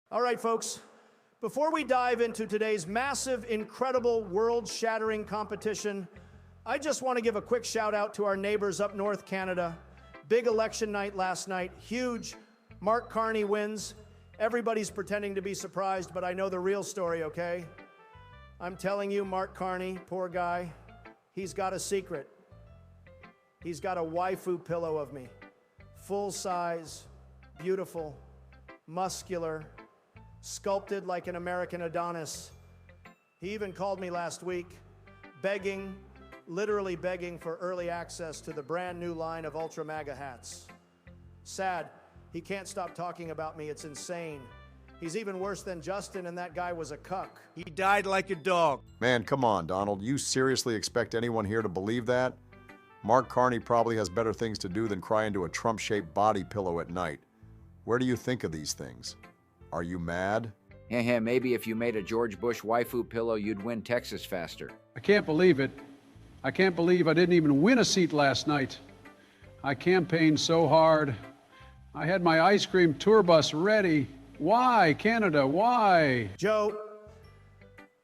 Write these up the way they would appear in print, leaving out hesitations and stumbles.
All right, folks, before we dive into today's massive, incredible, world-shattering competition, I just want to give a quick shout out to our neighbors up north, Canada. Big election night last night, huge. Mark Carney wins. Everybody's pretending to be surprised, but I know the real story, okay? I'm telling you, Mark Carney, poor guy, he's got a secret. He's got a waifu pillow of me. Full size, beautiful, muscular, sculpted like an American Adonis. He even called me last week, begging, literally begging for early access to the brand new line of Ultra MAGA hats. Sad, he can't stop talking about me, it's insane. He's even worse than Justin, and that guy was a cuck. He died like a dog. Man, come on, Donald. You seriously expect anyone here to believe that? Mark Carney probably has better things to do than cry into a Trump-shaped body pillow at night. Where do you think of these things? Are you mad? Maybe if you made a George Bush waifu pillow, you'd win Texas faster. I can't believe it. I can't believe I didn't even win a seat last night. I campaigned so hard. I had my ice cream tour bus ready. Why, Canada, why? Joe,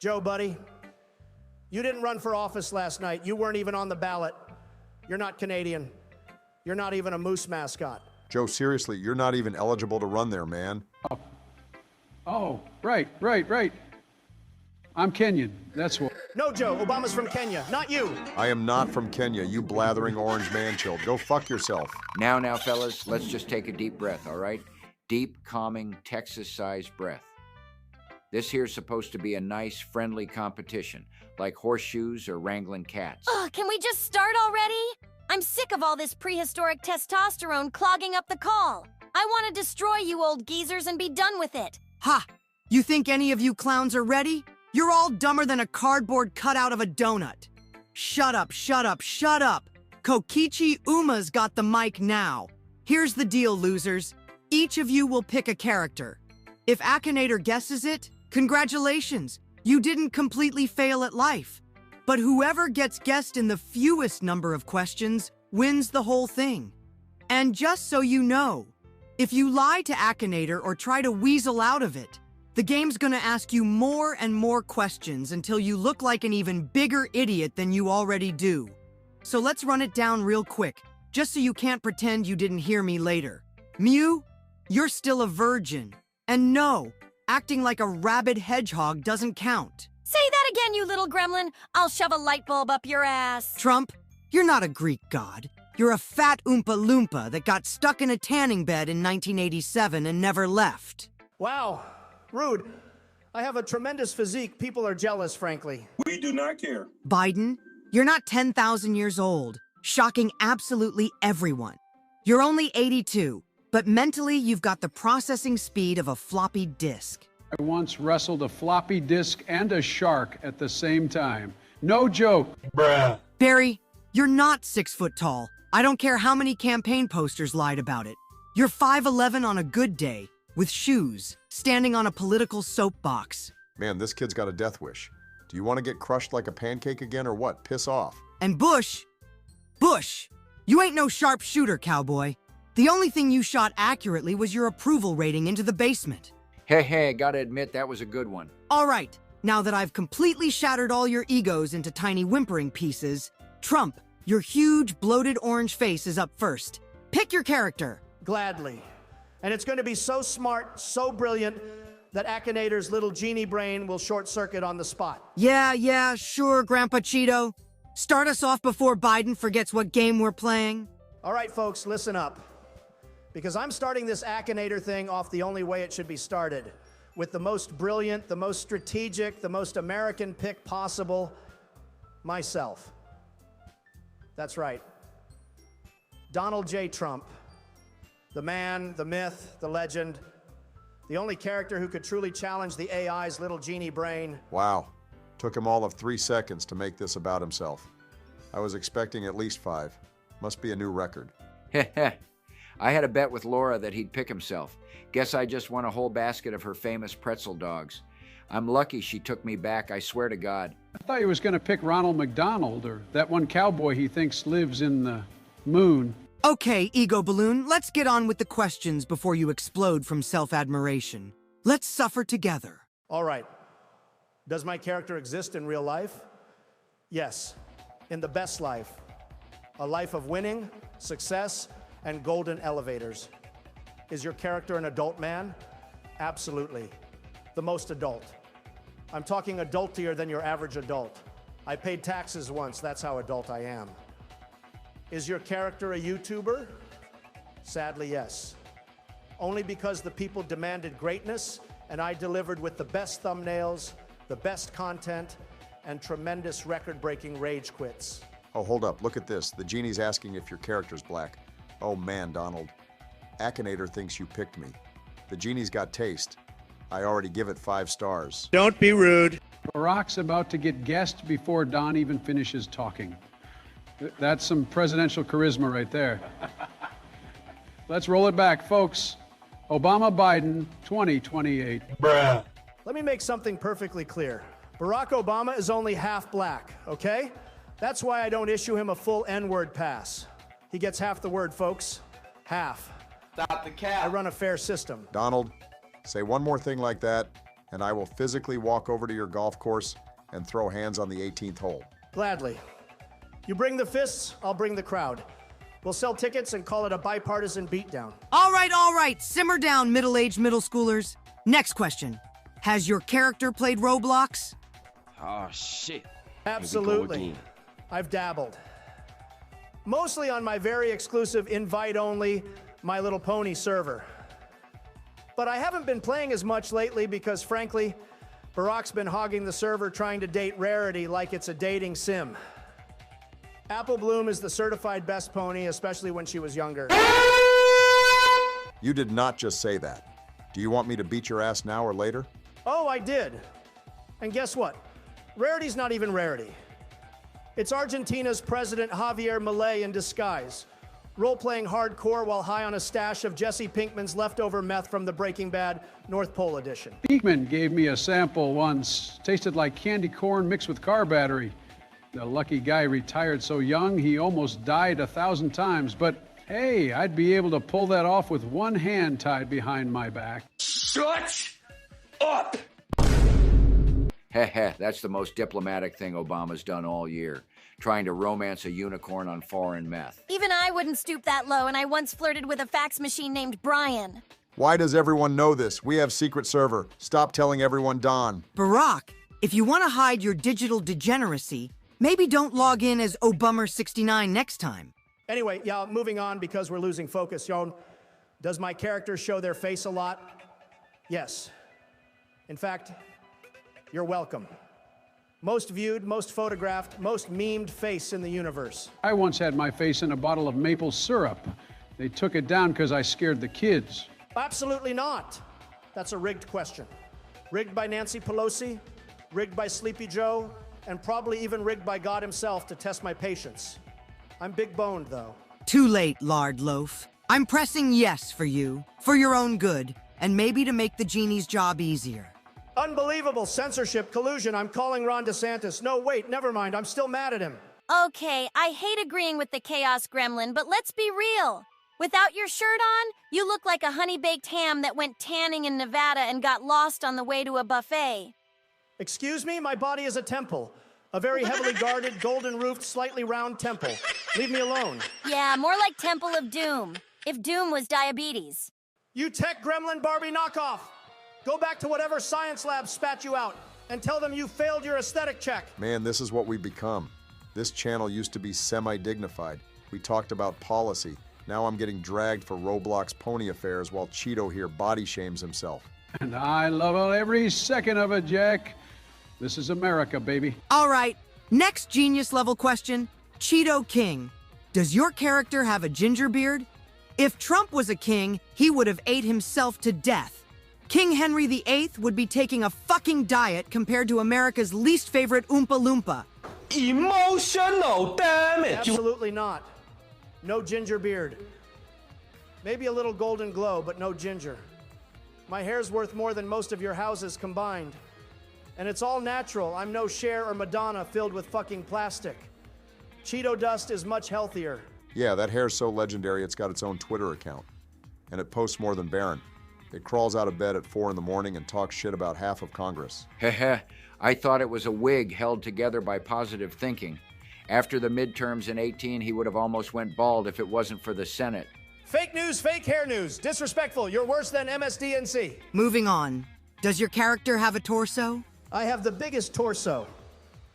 buddy, you didn't run for office last night. You weren't even on the ballot. You're not Canadian. You're not even a moose mascot. Joe, seriously, you're not even eligible to run there, man. Oh, right. I'm Kenyan, that's what. No, Joe, Obama's from Kenya, not you. I am not from Kenya, you blathering orange man-child. Go fuck yourself. Now, fellas, let's just take a deep breath, all right? Deep, calming, Texas-sized breath. This here's supposed to be a nice, friendly competition, like horseshoes or wrangling cats. Ugh, can we just start already? I'm sick of all this prehistoric testosterone clogging up the call. I want to destroy you old geezers and be done with it. Ha! You think any of you clowns are ready? You're all dumber than a cardboard cutout of a donut. Shut up. Kokichi Ouma's got the mic now. Here's the deal, losers. Each of you will pick a character. If Akinator guesses it, congratulations. You didn't completely fail at life. But whoever gets guessed in the fewest number of questions wins the whole thing. And just so you know, if you lie to Akinator or try to weasel out of it, the game's gonna ask you more and more questions until you look like an even bigger idiot than you already do. So let's run it down real quick, just so you can't pretend you didn't hear me later. Miu, you're still a virgin. And no, acting like a rabid hedgehog doesn't count. Say that again, you little gremlin. I'll shove a light bulb up your ass. Trump, you're not a Greek god. You're a fat Oompa Loompa that got stuck in a tanning bed in 1987 and never left. Wow, rude. I have a tremendous physique. People are jealous, frankly. We do not care. Biden, you're not 10,000 years old, shocking absolutely everyone. You're only 82, but mentally you've got the processing speed of a floppy disk. I once wrestled a floppy disk and a shark at the same time. No joke. Bruh. Barry, you're not 6 foot tall. I don't care how many campaign posters lied about it. You're 5'11" on a good day, with shoes, standing on a political soapbox. Man, this kid's got a death wish. Do you want to get crushed like a pancake again or what? Piss off. And Bush, you ain't no sharpshooter, cowboy. The only thing you shot accurately was your approval rating into the basement. Hey, gotta admit, that was a good one. All right, now that I've completely shattered all your egos into tiny whimpering pieces, Trump, your huge, bloated orange face is up first. Pick your character. Gladly. And it's going to be so smart, so brilliant, that Akinator's little genie brain will short circuit on the spot. Yeah, sure, Grandpa Cheeto. Start us off before Biden forgets what game we're playing. All right, folks, listen up. Because I'm starting this Akinator thing off the only way it should be started. With the most brilliant, the most strategic, the most American pick possible, myself. That's right. Donald J. Trump. The man, the myth, the legend. The only character who could truly challenge the AI's little genie brain. Wow. Took him all of 3 seconds to make this about himself. I was expecting at least 5. Must be a new record. I had a bet with Laura that he'd pick himself. Guess I just won a whole basket of her famous pretzel dogs. I'm lucky she took me back, I swear to God. I thought he was going to pick Ronald McDonald or that one cowboy he thinks lives in the moon. Okay, ego balloon, let's get on with the questions before you explode from self-admiration. Let's suffer together. All right. Does my character exist in real life? Yes. In the best life. A life of winning, success, and golden elevators. Is your character an adult man? Absolutely. The most adult. I'm talking adultier than your average adult. I paid taxes once, that's how adult I am. Is your character a YouTuber? Sadly, yes. Only because the people demanded greatness, and I delivered with the best thumbnails, the best content, and tremendous record-breaking rage quits. Oh, hold up. Look at this. The genie's asking if your character's black. Oh, man, Donald. Akinator thinks you picked me. The genie's got taste. I already give it 5 stars. Don't be rude. Barack's about to get guessed before Don even finishes talking. That's some presidential charisma right there. Let's roll it back, folks. Obama-Biden 2028. Bruh. Let me make something perfectly clear. Barack Obama is only half black, okay? That's why I don't issue him a full N-word pass. He gets half the word, folks. Half. Stop the cap. I run a fair system. Donald, say one more thing like that, and I will physically walk over to your golf course and throw hands on the 18th hole. Gladly. You bring the fists, I'll bring the crowd. We'll sell tickets and call it a bipartisan beatdown. All right. Simmer down, middle-aged middle schoolers. Next question. Has your character played Roblox? Oh, shit. Absolutely. I've dabbled. Mostly on my very exclusive invite-only My Little Pony server. But I haven't been playing as much lately because, frankly, Barack's been hogging the server trying to date Rarity like it's a dating sim. Apple Bloom is the certified best pony, especially when she was younger. You did not just say that. Do you want me to beat your ass now or later? Oh, I did. And guess what? Rarity's not even Rarity. It's Argentina's President Javier Milei in disguise, role-playing hardcore while high on a stash of Jesse Pinkman's leftover meth from the Breaking Bad North Pole edition. Pinkman gave me a sample once. Tasted like candy corn mixed with car battery. The lucky guy retired so young he almost died 1,000 times. But hey, I'd be able to pull that off with one hand tied behind my back. Shut up! Heh, that's the most diplomatic thing Obama's done all year. Trying to romance a unicorn on foreign meth. Even I wouldn't stoop that low, and I once flirted with a fax machine named Brian. Why does everyone know this? We have secret server. Stop telling everyone Don. Barack, if you want to hide your digital degeneracy, maybe don't log in as Obummer69 next time. Anyway, yeah, moving on because we're losing focus. Does my character show their face a lot? Yes. In fact, you're welcome. Most viewed, most photographed, most memed face in the universe. I once had my face in a bottle of maple syrup. They took it down because I scared the kids. Absolutely not. That's a rigged question. Rigged by Nancy Pelosi, rigged by Sleepy Joe, and probably even rigged by God himself to test my patience. I'm big-boned, though. Too late, Lard Loaf. I'm pressing yes for you, for your own good, and maybe to make the genie's job easier. Unbelievable censorship, collusion. I'm calling Ron DeSantis. No, wait, never mind. I'm still mad at him. Okay, I hate agreeing with the Chaos Gremlin, but let's be real. Without your shirt on, you look like a honey-baked ham that went tanning in Nevada and got lost on the way to a buffet. Excuse me? My body is a temple. A very heavily guarded, golden-roofed, slightly round temple. Leave me alone. Yeah, more like Temple of Doom, if Doom was diabetes. You tech gremlin Barbie knockoff! Go back to whatever science lab spat you out and tell them you failed your aesthetic check. Man, this is what we've become. This channel used to be semi-dignified. We talked about policy. Now I'm getting dragged for Roblox pony affairs while Cheeto here body shames himself. And I love every second of it, Jack. This is America, baby. All right, next genius level question. Cheeto King, does your character have a ginger beard? If Trump was a king, he would have ate himself to death. King Henry VIII would be taking a fucking diet compared to America's least favorite Oompa Loompa. Emotional damage. Absolutely not. No ginger beard. Maybe a little golden glow, but no ginger. My hair's worth more than most of your houses combined. And it's all natural. I'm no Cher or Madonna filled with fucking plastic. Cheeto dust is much healthier. Yeah, that hair's so legendary it's got its own Twitter account. And it posts more than Barron. It crawls out of bed at 4 in the morning and talks shit about half of Congress. Heh. I thought it was a wig held together by positive thinking. After the midterms in 18, he would have almost went bald if it wasn't for the Senate. Fake news, fake hair news. Disrespectful. You're worse than MSDNC. Moving on. Does your character have a torso? I have the biggest torso.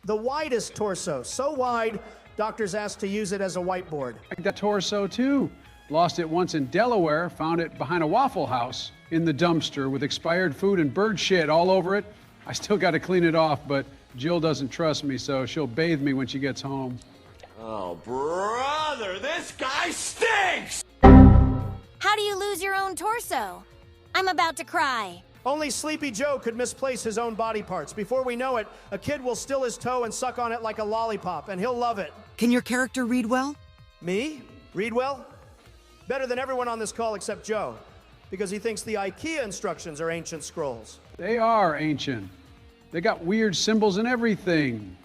The widest torso. So wide, doctors asked to use it as a whiteboard. I got torso too. Lost it once in Delaware, found it behind a Waffle House in the dumpster with expired food and bird shit all over it. I still got to clean it off, but Jill doesn't trust me, so she'll bathe me when she gets home. Oh, brother, this guy stinks! How do you lose your own torso? I'm about to cry. Only Sleepy Joe could misplace his own body parts. Before we know it, a kid will still his toe and suck on it like a lollipop, and he'll love it. Can your character read well? Me? Read well? Better than everyone on this call except Joe, because he thinks the IKEA instructions are ancient scrolls. They are ancient. They got weird symbols and everything.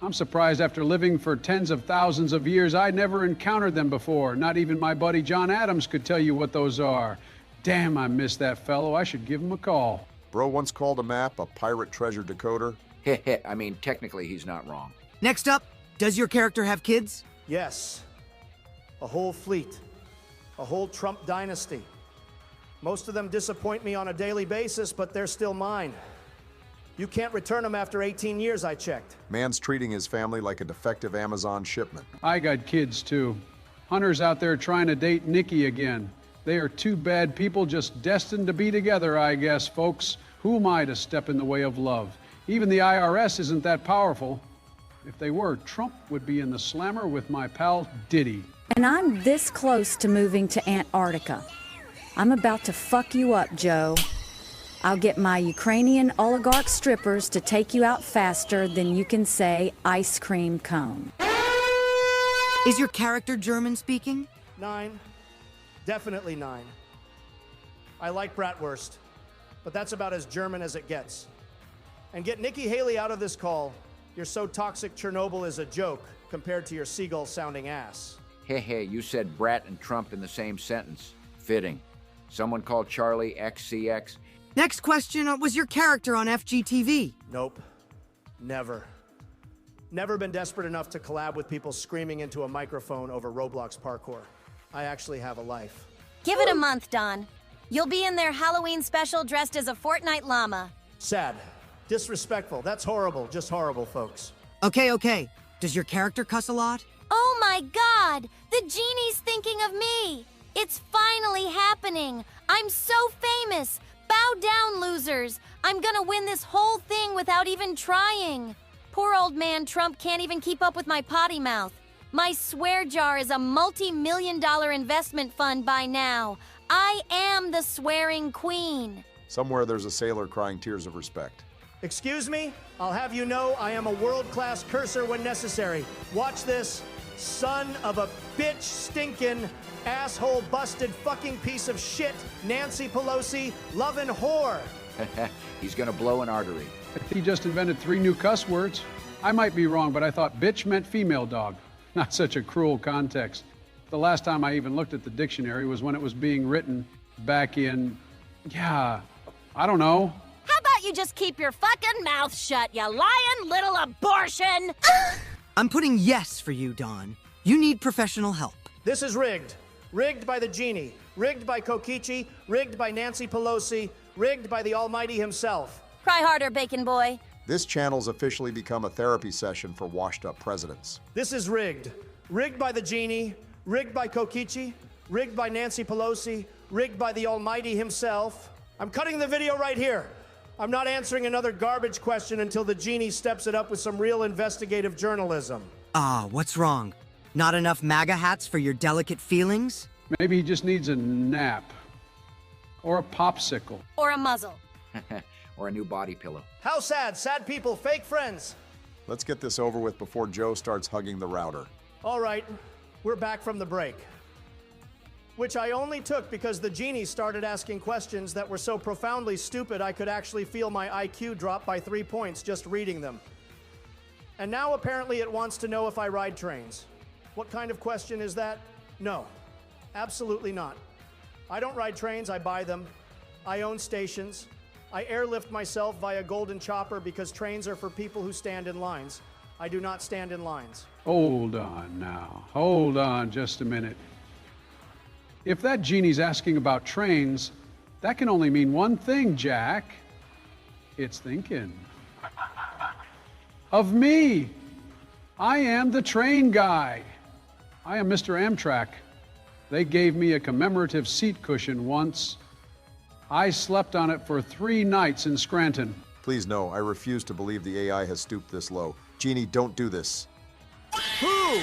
I'm surprised after living for tens of thousands of years, I'd never encountered them before. Not even my buddy John Adams could tell you what those are. Damn, I miss that fellow. I should give him a call. Bro once called a map a pirate treasure decoder. I mean, technically, he's not wrong. Next up, does your character have kids? Yes. A whole fleet. A whole Trump dynasty. Most of them disappoint me on a daily basis, but they're still mine. You can't return them after 18 years, I checked. Man's treating his family like a defective Amazon shipment. I got kids too. Hunter's out there trying to date Nikki again. They are two bad people just destined to be together, I guess, folks. Who am I to step in the way of love? Even the IRS isn't that powerful. If they were, Trump would be in the slammer with my pal Diddy. And I'm this close to moving to Antarctica. I'm about to fuck you up, Joe. I'll get my Ukrainian oligarch strippers to take you out faster than you can say ice cream cone. Is your character German speaking? 9. Definitely 9. I like bratwurst, but that's about as German as it gets. And get Nikki Haley out of this call. You're so toxic Chernobyl is a joke compared to your seagull-sounding ass. You said brat and Trump in the same sentence. Fitting. Someone called Charlie XCX. Next question, was your character on FGTV? Nope. Never. Never been desperate enough to collab with people screaming into a microphone over Roblox parkour. I actually have a life. Give it a month, Don. You'll be in their Halloween special dressed as a Fortnite llama. Sad. Disrespectful. That's horrible. Just horrible, folks. Okay. Does your character cuss a lot? Oh my God! The genie's thinking of me! It's finally happening! I'm so famous! Bow down, losers! I'm gonna win this whole thing without even trying! Poor old man Trump can't even keep up with my potty mouth. My swear jar is a multi-million-dollar investment fund by now. I am the swearing queen. Somewhere there's a sailor crying tears of respect. Excuse me? I'll have you know I am a world-class cursor when necessary. Watch this. Son of a bitch stinkin' asshole busted fucking piece of shit, Nancy Pelosi, lovin' whore. He's gonna blow an artery. I think he just invented 3 new cuss words. I might be wrong, but I thought bitch meant female dog. Not such a cruel context. The last time I even looked at the dictionary was when it was being written back in, I don't know. How about you just keep your fucking mouth shut, you lying little abortion? I'm putting yes for you, Don. You need professional help. This is rigged. Rigged by the genie. Rigged by Kokichi. Rigged by Nancy Pelosi. Rigged by the Almighty himself. Cry harder, Bacon Boy. This channel's officially become a therapy session for washed-up presidents. This is rigged. Rigged by the genie. Rigged by Kokichi. Rigged by Nancy Pelosi. Rigged by the Almighty himself. I'm cutting the video right here. I'm not answering another garbage question until the genie steps it up with some real investigative journalism. What's wrong? Not enough MAGA hats for your delicate feelings? Maybe he just needs a nap. Or a popsicle. Or a muzzle. Or a new body pillow. How sad. Sad people. Fake friends. Let's get this over with before Joe starts hugging the router. All right. We're back from the break. Which I only took because the genie started asking questions that were so profoundly stupid I could actually feel my IQ drop by 3 points just reading them. And now apparently it wants to know if I ride trains. What kind of question is that? No, absolutely not. I don't ride trains, I buy them. I own stations. I airlift myself via golden chopper because trains are for people who stand in lines. I do not stand in lines. Hold on now. Hold on just a minute. If that genie's asking about trains, that can only mean one thing, Jack. It's thinking of me. I am the train guy. I am Mr. Amtrak. They gave me a commemorative seat cushion once. I slept on it for 3 nights in Scranton. Please no, I refuse to believe the AI has stooped this low. Genie, don't do this. Who?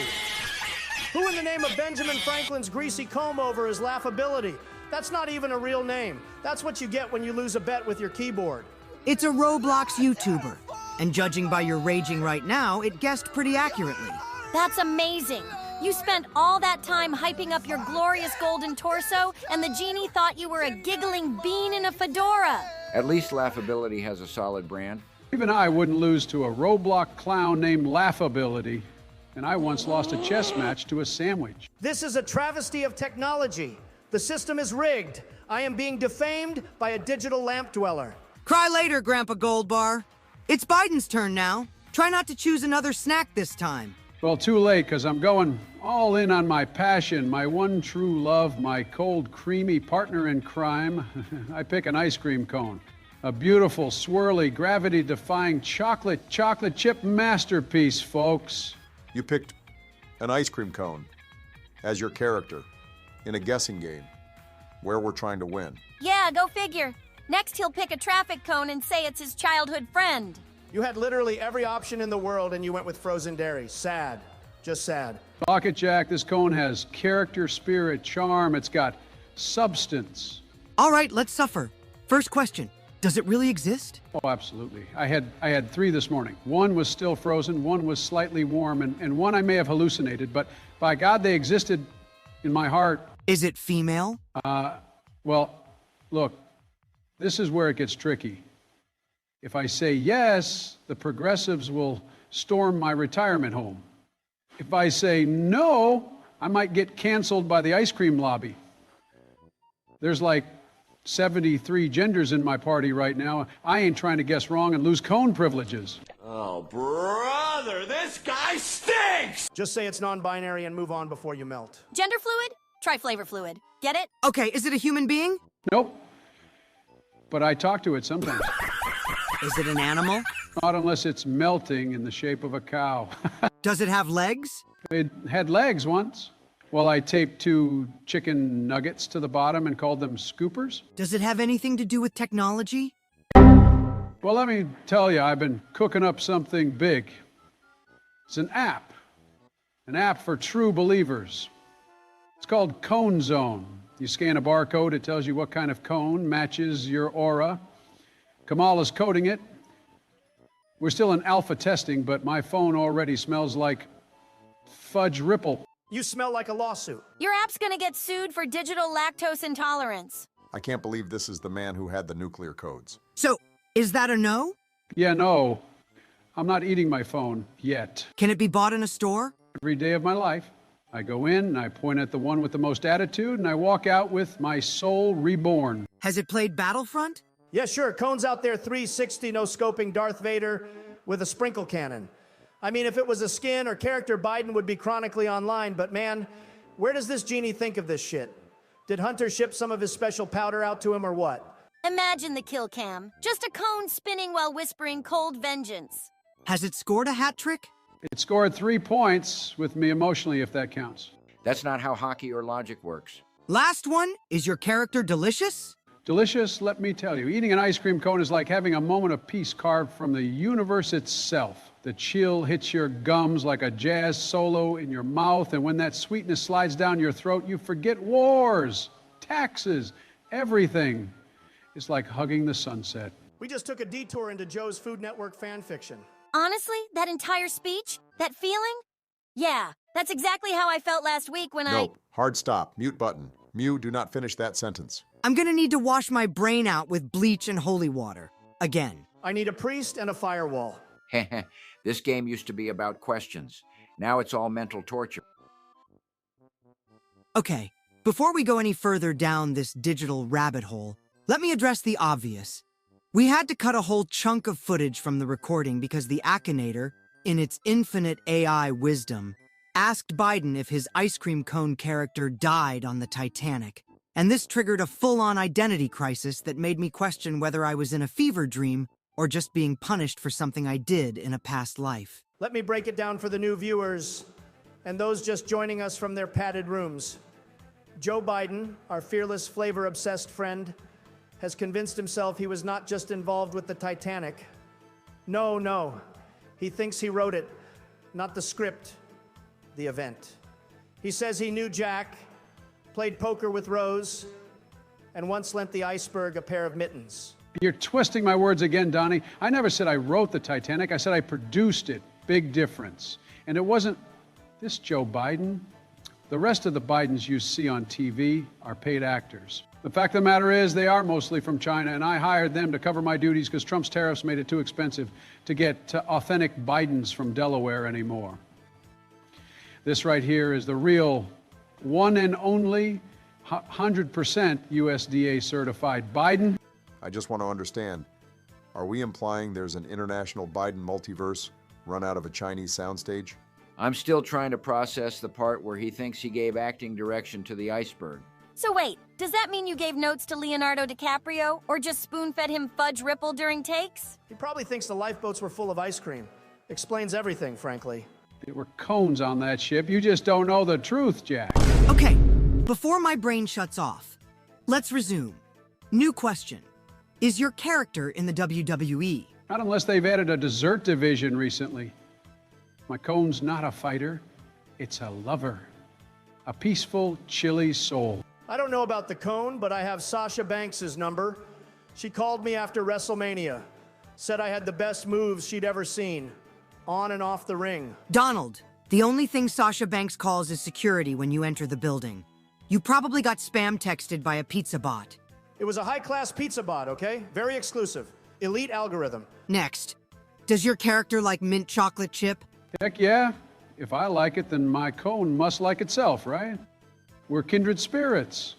Who in the name of Benjamin Franklin's greasy comb-over is laughability? That's not even a real name. That's what you get when you lose a bet with your keyboard. It's a Roblox YouTuber. And judging by your raging right now, it guessed pretty accurately. That's amazing. You spent all that time hyping up your glorious golden torso, and the genie thought you were a giggling bean in a fedora. At least Laughability has a solid brand. Even I wouldn't lose to a Roblox clown named Laughability. And I once lost a chess match to a sandwich. This is a travesty of technology. The system is rigged. I am being defamed by a digital lamp dweller. Cry later, Grandpa Goldbar. It's Biden's turn now. Try not to choose another snack this time. Well, too late, because I'm going all in on my passion, my one true love, my cold, creamy partner in crime. I pick an ice cream cone. A beautiful, swirly, gravity-defying chocolate chip masterpiece, folks. You picked an ice cream cone as your character in a guessing game where we're trying to win. Yeah, go figure. Next, he'll pick a traffic cone and say it's his childhood friend. You had literally every option in the world and you went with frozen dairy. Sad. Just sad. Talk it, Jack. This cone has character, spirit, charm. It's got substance. All right, let's suffer. First question. Does it really exist? Oh, absolutely. I had 3 this morning. One was still frozen, one was slightly warm, and one I may have hallucinated, but by God, they existed in my heart. Is it female? Well, look, this is where it gets tricky. If I say yes, the progressives will storm my retirement home. If I say no, I might get canceled by the ice cream lobby. There's like 73 genders in my party right now. I ain't trying to guess wrong and lose cone privileges. Oh, brother, this guy stinks! Just say it's non-binary and move on before you melt. Gender fluid? Try flavor fluid. Get it? Okay, is it a human being? Nope. But I talk to it sometimes. Is it an animal? Not unless it's melting in the shape of a cow. Does it have legs? It had legs once. Well, I taped 2 chicken nuggets to the bottom and called them scoopers. Does it have anything to do with technology? Well, let me tell you, I've been cooking up something big. It's an app for true believers. It's called Cone Zone. You scan a barcode, it tells you what kind of cone matches your aura. Kamala's coding it. We're still in alpha testing, but my phone already smells like fudge ripple. You smell like a lawsuit. Your app's gonna get sued for digital lactose intolerance. I can't believe this is the man who had the nuclear codes. So, is that a no? Yeah, no. I'm not eating my phone yet. Can it be bought in a store? Every day of my life, I go in and I point at the one with the most attitude and I walk out with my soul reborn. Has it played Battlefront? Yeah, sure. Cone's out there 360 no-scoping Darth Vader with a sprinkle cannon. I mean, if it was a skin or character, Biden would be chronically online, but man, where does this genie think of this shit? Did Hunter ship some of his special powder out to him or what? Imagine the kill cam. Just a cone spinning while whispering cold vengeance. Has it scored a hat trick? It scored 3 points with me emotionally, if that counts. That's not how hockey or logic works. Last one, is your character delicious? Delicious, let me tell you. Eating an ice cream cone is like having a moment of peace carved from the universe itself. The chill hits your gums like a jazz solo in your mouth, and when that sweetness slides down your throat, you forget wars, taxes, everything. It's like hugging the sunset. We just took a detour into Joe's Food Network fan fiction. Honestly, that entire speech, that feeling? Yeah, that's exactly how I felt last week when Nope. Hard stop. Mute button. Mew, do not finish that sentence. I'm gonna need to wash my brain out with bleach and holy water. Again. I need a priest and a firewall. This game used to be about questions. Now it's all mental torture. Okay, before we go any further down this digital rabbit hole, Let me address the obvious. We had to cut a whole chunk of footage from the recording because the Akinator, in its infinite AI wisdom, asked Biden if his ice cream cone character died on the Titanic. And this triggered a full-on identity crisis that made me question whether I was in a fever dream or just being punished for something I did in a past life. Let me break it down for the new viewers and those just joining us from their padded rooms. Joe Biden, our fearless, flavor-obsessed friend, has convinced himself he was not just involved with the Titanic. No. He thinks he wrote it, not the script, the event. He says he knew Jack, played poker with Rose, and once lent the iceberg a pair of mittens. You're twisting my words again, Donnie. I never said I wrote the Titanic. I said I produced it. Big difference. And it wasn't this Joe Biden. The rest of the Bidens you see on TV are paid actors. The fact of the matter is they are mostly from China, and I hired them to cover my duties because Trump's tariffs made it too expensive to get authentic Bidens from Delaware anymore. This right here is the real one and only 100% USDA certified Biden. I just want to understand, are we implying there's an international Biden multiverse run out of a Chinese soundstage? I'm still trying to process the part where he thinks he gave acting direction to the iceberg. So wait, does that mean you gave notes to Leonardo DiCaprio, or just spoon-fed him fudge ripple during takes? He probably thinks the lifeboats were full of ice cream. Explains everything, frankly. There were cones on that ship. You just don't know the truth, Jack. Okay, before my brain shuts off, let's resume. New question. Is your character in the WWE? Not unless they've added a dessert division recently. My cone's not a fighter. It's a lover. A peaceful, chilly soul. I don't know about the cone, but I have Sasha Banks' number. She called me after WrestleMania. Said I had the best moves she'd ever seen. On and off the ring. Donald, the only thing Sasha Banks calls is security when you enter the building. You probably got spam texted by a pizza bot. It was a high-class pizza bot, okay? Very exclusive. Elite algorithm. Next. Does your character like mint chocolate chip? Heck yeah. If I like it, then my cone must like itself, right? We're kindred spirits.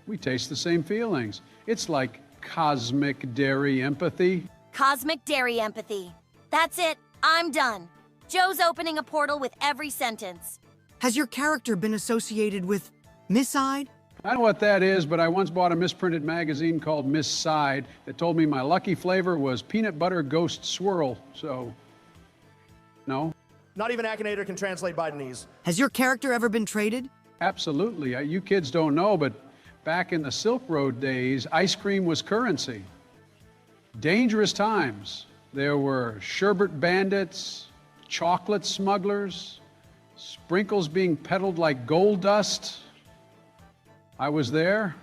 We taste the same feelings. It's like cosmic dairy empathy. Cosmic dairy empathy. That's it. I'm done. Joe's opening a portal with every sentence. Has your character been associated with Miss-Eyed? I know what that is, but I once bought a misprinted magazine called Miss Side that told me my lucky flavor was peanut butter ghost swirl, so no. Not even Akinator can translate Bidenese. Has your character ever been traded? Absolutely. You kids don't know, but back in the Silk Road days, ice cream was currency. Dangerous times. There were sherbet bandits, chocolate smugglers, sprinkles being peddled like gold dust. I was there.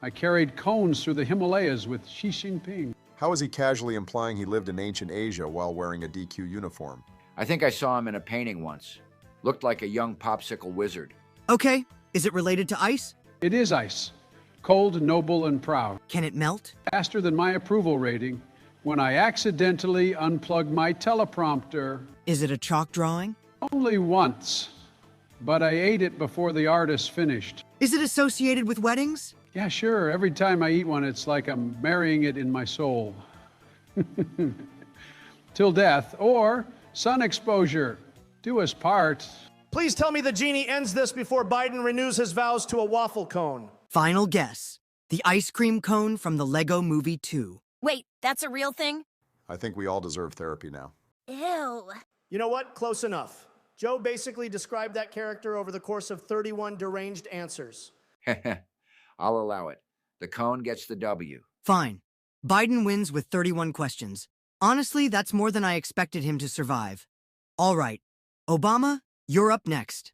I carried cones through the Himalayas with Xi Jinping. How is he casually implying he lived in ancient Asia while wearing a DQ uniform? I think I saw him in a painting once. Looked like a young popsicle wizard. Okay, is it related to ice? It is ice. Cold, noble, and proud. Can it melt? Faster than my approval rating when I accidentally unplugged my teleprompter. Is it a chalk drawing? Only once, but I ate it before the artist finished. Is it associated with weddings? Yeah, sure. Every time I eat one, it's like I'm marrying it in my soul. Till death, or sun exposure. Do us part. Please tell me the genie ends this before Biden renews his vows to a waffle cone. Final guess. The ice cream cone from the Lego Movie 2. Wait, that's a real thing? I think we all deserve therapy now. Ew. You know what? Close enough. Joe basically described that character over the course of 31 deranged answers. I'll allow it. The cone gets the W. Fine. Biden wins with 31 questions. Honestly, that's more than I expected him to survive. All right. Obama, you're up next.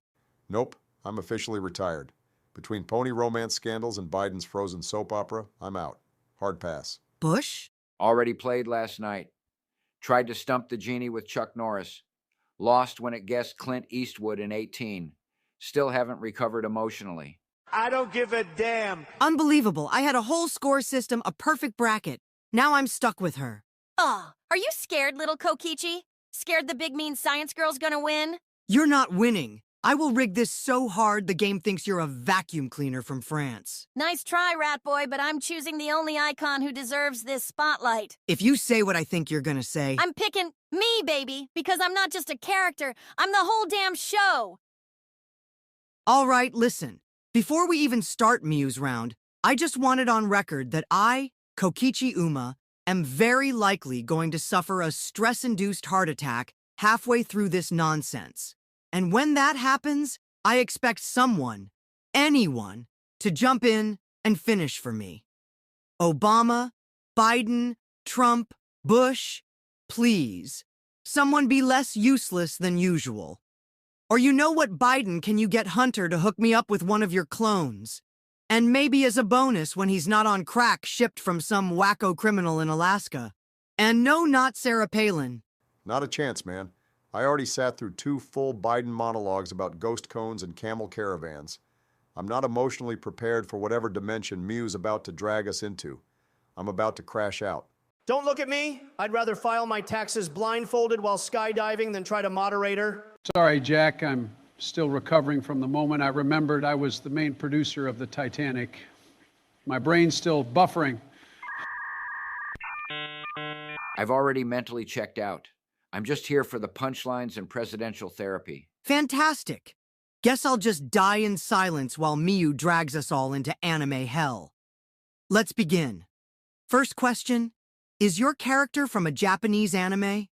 Nope, I'm officially retired. Between pony romance scandals and Biden's frozen soap opera, I'm out. Hard pass. Bush? Already played last night. Tried to stump the genie with Chuck Norris. Lost when it guessed Clint Eastwood in 18. Still haven't recovered emotionally. I don't give a damn. Unbelievable. I had a whole score system, a perfect bracket. Now I'm stuck with her. Oh, are you scared, little Kokichi? Scared the big mean science girl's gonna win? You're not winning. I will rig this so hard the game thinks you're a vacuum cleaner from France. Nice try, rat boy, but I'm choosing the only icon who deserves this spotlight. If you say what I think you're gonna say... I'm picking me, baby, because I'm not just a character. I'm the whole damn show. All right, listen. Before we even start Miu's round, I just wanted on record that I, Kokichi Ouma, am very likely going to suffer a stress-induced heart attack halfway through this nonsense. And when that happens, I expect someone, anyone, to jump in and finish for me. Obama, Biden, Trump, Bush, please, someone be less useless than usual. Or you know what, Biden, can you get Hunter to hook me up with one of your clones? And maybe as a bonus when he's not on crack shipped from some wacko criminal in Alaska. And no, not Sarah Palin. Not a chance, man. I already sat through 2 full Biden monologues about ghost cones and camel caravans. I'm not emotionally prepared for whatever dimension Miu's about to drag us into. I'm about to crash out. Don't look at me. I'd rather file my taxes blindfolded while skydiving than try to moderator. Sorry, Jack, I'm still recovering from the moment I remembered I was the main producer of the Titanic. My brain's still buffering. I've already mentally checked out. I'm just here for the punchlines and presidential therapy. Fantastic. Guess I'll just die in silence while Miu drags us all into anime hell. Let's begin. First question, is your character from a Japanese anime?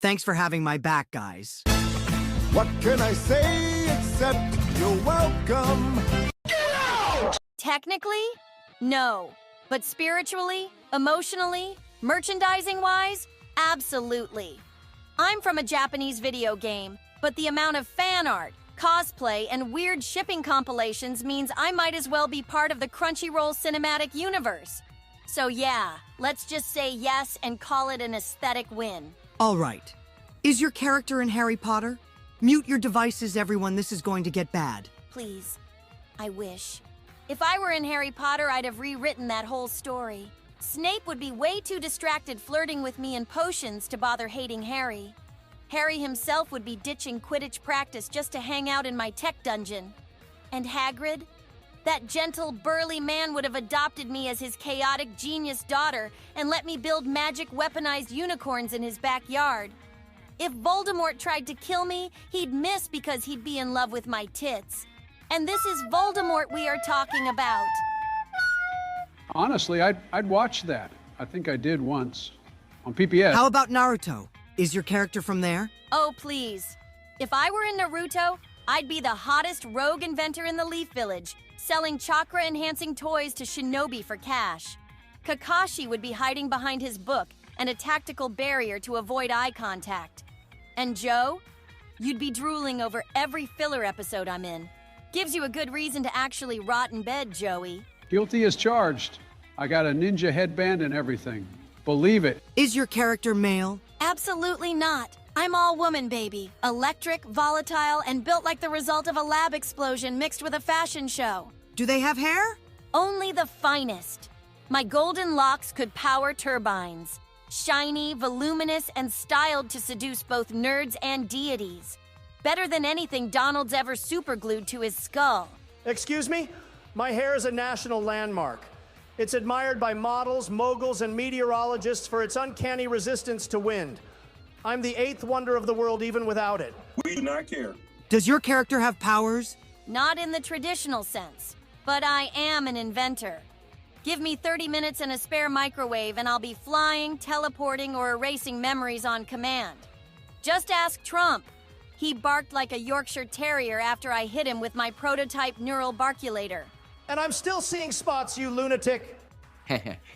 Thanks for having my back, guys. What can I say except you're welcome? Get out! Technically, no. But spiritually, emotionally, merchandising-wise, absolutely. I'm from a Japanese video game, but the amount of fan art, cosplay, and weird shipping compilations means I might as well be part of the Crunchyroll cinematic universe. So yeah, let's just say yes and call it an aesthetic win. All right. Is your character in Harry Potter? Mute your devices, everyone. This is going to get bad. Please. I wish. If I were in Harry Potter, I'd have rewritten that whole story. Snape would be way too distracted flirting with me and potions to bother hating Harry. Harry himself would be ditching Quidditch practice just to hang out in my tech dungeon. And Hagrid? That gentle, burly man would have adopted me as his chaotic genius daughter and let me build magic weaponized unicorns in his backyard. If Voldemort tried to kill me, he'd miss because he'd be in love with my tits. And this is Voldemort we are talking about. Honestly, I'd watch that. I think I did once. On PPS. How about Naruto? Is your character from there? Oh, please. If I were in Naruto, I'd be the hottest rogue inventor in the Leaf Village, selling chakra-enhancing toys to shinobi for cash. Kakashi would be hiding behind his book and a tactical barrier to avoid eye contact. And Joe? You'd be drooling over every filler episode I'm in. Gives you a good reason to actually rot in bed, Joey. Guilty as charged. I got a ninja headband and everything. Believe it. Is your character male? Absolutely not. I'm all woman, baby. Electric, volatile, and built like the result of a lab explosion mixed with a fashion show. Do they have hair? Only the finest. My golden locks could power turbines. Shiny, voluminous, and styled to seduce both nerds and deities. Better than anything Donald's ever superglued to his skull. Excuse me? My hair is a national landmark. It's admired by models, moguls, and meteorologists for its uncanny resistance to wind. I'm the 8th wonder of the world even without it. We do not care. Does your character have powers? Not in the traditional sense, but I am an inventor. Give me 30 minutes and a spare microwave and I'll be flying, teleporting, or erasing memories on command. Just ask Trump. He barked like a Yorkshire Terrier after I hit him with my prototype neural barculator. And I'm still seeing spots, you lunatic.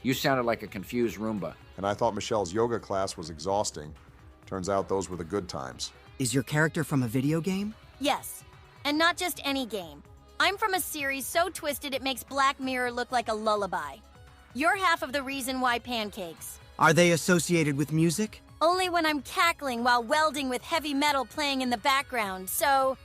You sounded like a confused Roomba. And I thought Michelle's yoga class was exhausting. Turns out those were the good times. Is your character from a video game? Yes, and not just any game. I'm from a series so twisted it makes Black Mirror look like a lullaby. You're half of the reason why pancakes. Are they associated with music? Only when I'm cackling while welding with heavy metal playing in the background, so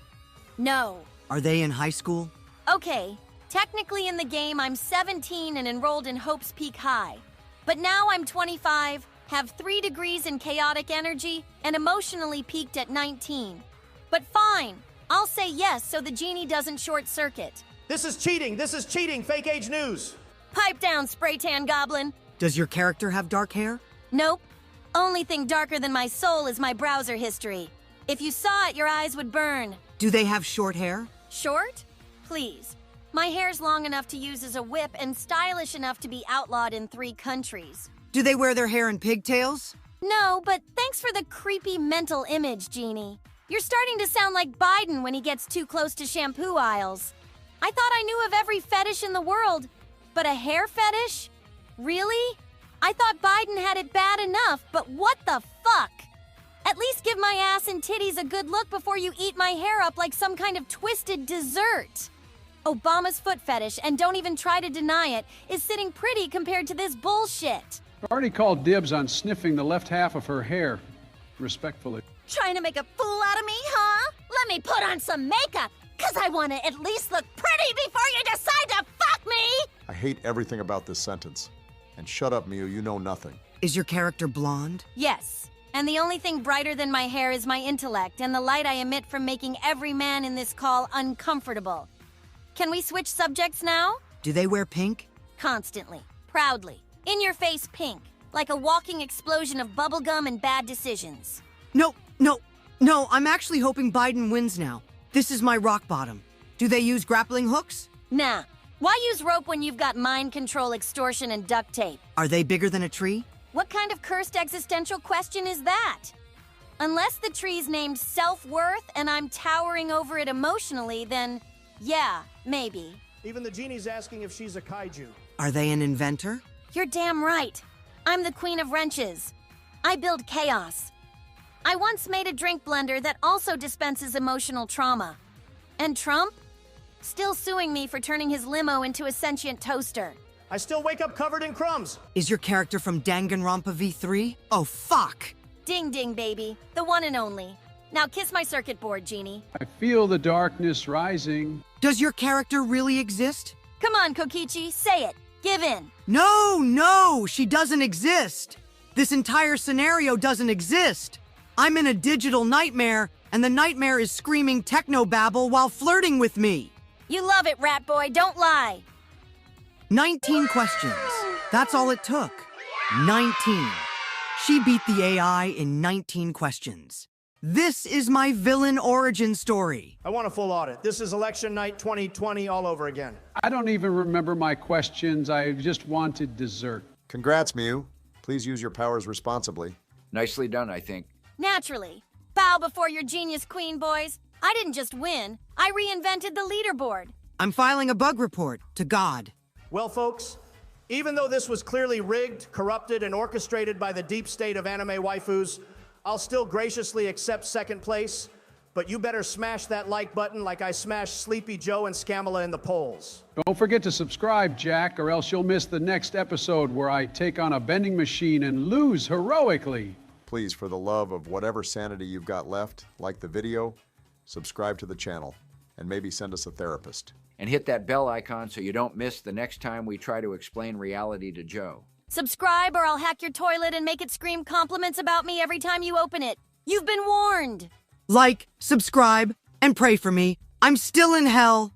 no. Are they in high school? Okay, technically in the game I'm 17 and enrolled in Hope's Peak High. But now I'm 25, have 3 degrees in chaotic energy, and emotionally peaked at 19. But fine, I'll say yes so the genie doesn't short circuit. This is cheating. This is cheating. Fake age news. Pipe down, spray tan goblin. Does your character have dark hair? Nope. Only thing darker than my soul is my browser history. If you saw it, your eyes would burn. Do they have short hair? Short? Please. My hair's long enough to use as a whip and stylish enough to be outlawed in 3 countries. Do they wear their hair in pigtails? No, but thanks for the creepy mental image, Genie. You're starting to sound like Biden when he gets too close to shampoo aisles. I thought I knew of every fetish in the world, but a hair fetish? Really? I thought Biden had it bad enough, but what the fuck? At least give my ass and titties a good look before you eat my hair up like some kind of twisted dessert. Obama's foot fetish, and don't even try to deny it, is sitting pretty compared to this bullshit. I've already called dibs on sniffing the left half of her hair. Respectfully. Trying to make a fool out of me, huh? Let me put on some makeup, cause I want to at least look pretty before you decide to fuck me! I hate everything about this sentence. And shut up, Miu, you know nothing. Is your character blonde? Yes, and the only thing brighter than my hair is my intellect and the light I emit from making every man in this call uncomfortable. Can we switch subjects now? Do they wear pink? Constantly, proudly, in your face pink, like a walking explosion of bubblegum and bad decisions. No, I'm actually hoping Biden wins now. This is my rock bottom. Do they use grappling hooks? Nah. Why use rope when you've got mind control, extortion, and duct tape? Are they bigger than a tree? What kind of cursed existential question is that? Unless the tree's named self-worth and I'm towering over it emotionally, then yeah, maybe. Even the genie's asking if she's a kaiju. Are they an inventor? You're damn right. I'm the queen of wrenches. I build chaos. I once made a drink blender that also dispenses emotional trauma. And Trump? Still suing me for turning his limo into a sentient toaster. I still wake up covered in crumbs. Is your character from Danganronpa V3? Oh, fuck! Ding ding, baby. The one and only. Now kiss my circuit board, Genie. I feel the darkness rising. Does your character really exist? Come on, Kokichi, say it. Give in. No, she doesn't exist. This entire scenario doesn't exist. I'm in a digital nightmare, and the nightmare is screaming technobabble while flirting with me. You love it, rat boy, don't lie. 19 questions. That's all it took. 19. She beat the AI in 19 questions. This is my villain origin story. I want a full audit. This is election night 2020 all over again. I don't even remember my questions. I just wanted dessert. Congrats, Miu. Please use your powers responsibly. Nicely done, I think. Naturally. Bow before your genius queen, boys. I didn't just win. I reinvented the leaderboard. I'm filing a bug report to God. Well, folks, even though this was clearly rigged, corrupted, and orchestrated by the deep state of anime waifus, I'll still graciously accept second place, but you better smash that like button like I smashed Sleepy Joe and Scamala in the polls. Don't forget to subscribe, Jack, or else you'll miss the next episode where I take on a vending machine and lose heroically. Please, for the love of whatever sanity you've got left, like the video, subscribe to the channel, and maybe send us a therapist. And hit that bell icon so you don't miss the next time we try to explain reality to Joe. Subscribe or I'll hack your toilet and make it scream compliments about me every time you open it. You've been warned. Like, subscribe, and pray for me. I'm still in hell.